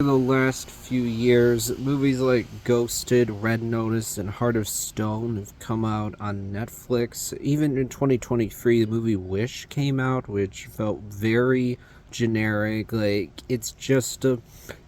For the last few years, movies like Ghosted, Red Notice, and Heart of Stone have come out on Netflix. Even in 2023, the movie Wish came out, which felt very generic. Like it's just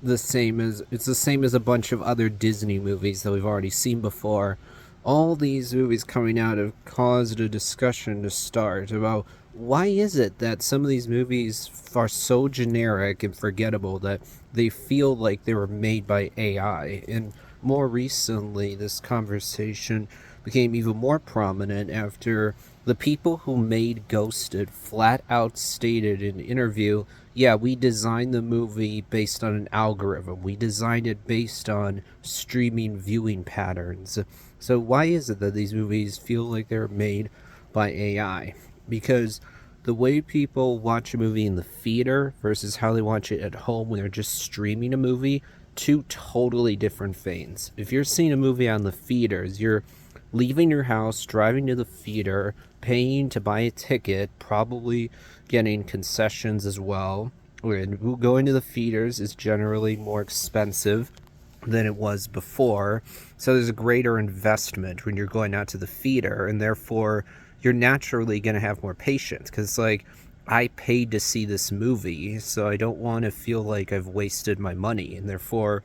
the same as a bunch of other Disney movies that we've already seen before. All these movies coming out have caused a discussion to start about why is it that some of these movies are so generic and forgettable that they feel like they were made by AI. And more recently, this conversation became even more prominent after the people who made Ghosted flat out stated in an interview, yeah, we designed the movie based on an algorithm. We designed it based on streaming viewing patterns. So why is it that these movies feel like they're made by AI? Because the way people watch a movie in the theater versus how they watch it at home when they're just streaming a movie, two totally different things. If you're seeing a movie on the theaters, you're leaving your house, driving to the theater, paying to buy a ticket, probably getting concessions as well. And going to the theaters is generally more expensive than it was before. So there's a greater investment when you're going out to the theater, and therefore you're naturally going to have more patience because, like, I paid to see this movie, so I don't want to feel like I've wasted my money, and therefore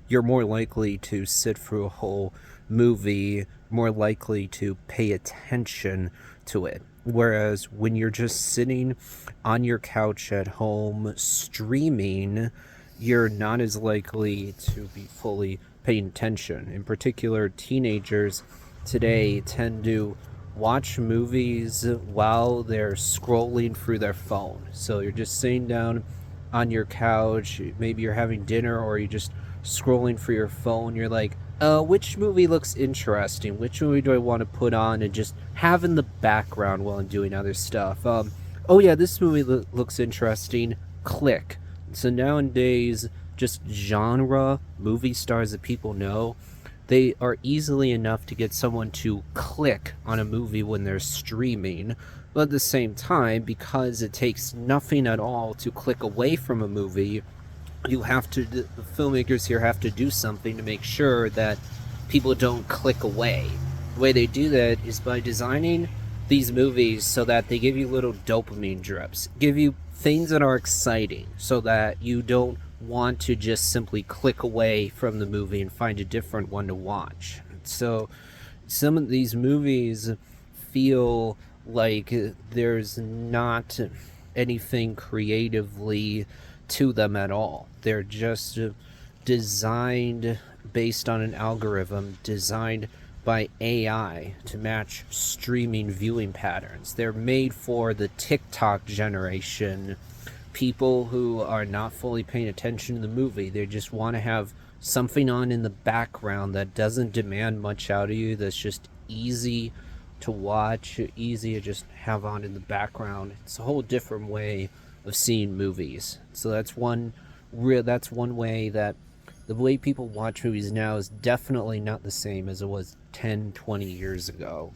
you're more likely to sit through a whole movie, more likely to pay attention to it. Whereas when you're just sitting on your couch at home streaming, you're not as likely to be fully paying attention. In particular, teenagers today tend to watch movies while they're scrolling through their phone. So you're just sitting down on your couch, maybe you're having dinner or you're just scrolling through your phone. You're like, which movie looks interesting? Which movie do I want to put on and just have in the background while I'm doing other stuff? Oh yeah, this movie looks interesting. Click. So nowadays, just genre movie stars that people know, they are easily enough to get someone to click on a movie when they're streaming. But at the same time, because it takes nothing at all to click away from a movie, the filmmakers here have to do something to make sure that people don't click away. The way they do that is by designing these movies so that they give you little dopamine drips, give you things that are exciting so that you don't want to just simply click away from the movie and find a different one to watch. So some of these movies feel like there's not anything creatively to them at all. They're just designed based on an algorithm designed by AI to match streaming viewing patterns. They're made for the TikTok generation, people who are not fully paying attention to the movie. They just want to have something on in the background that doesn't demand much out of you, that's just easy to watch, easy to just have on in the background. It's a whole different way of seeing movies. So that's one way that the way people watch movies now is definitely not the same as it was 10, 20 years ago.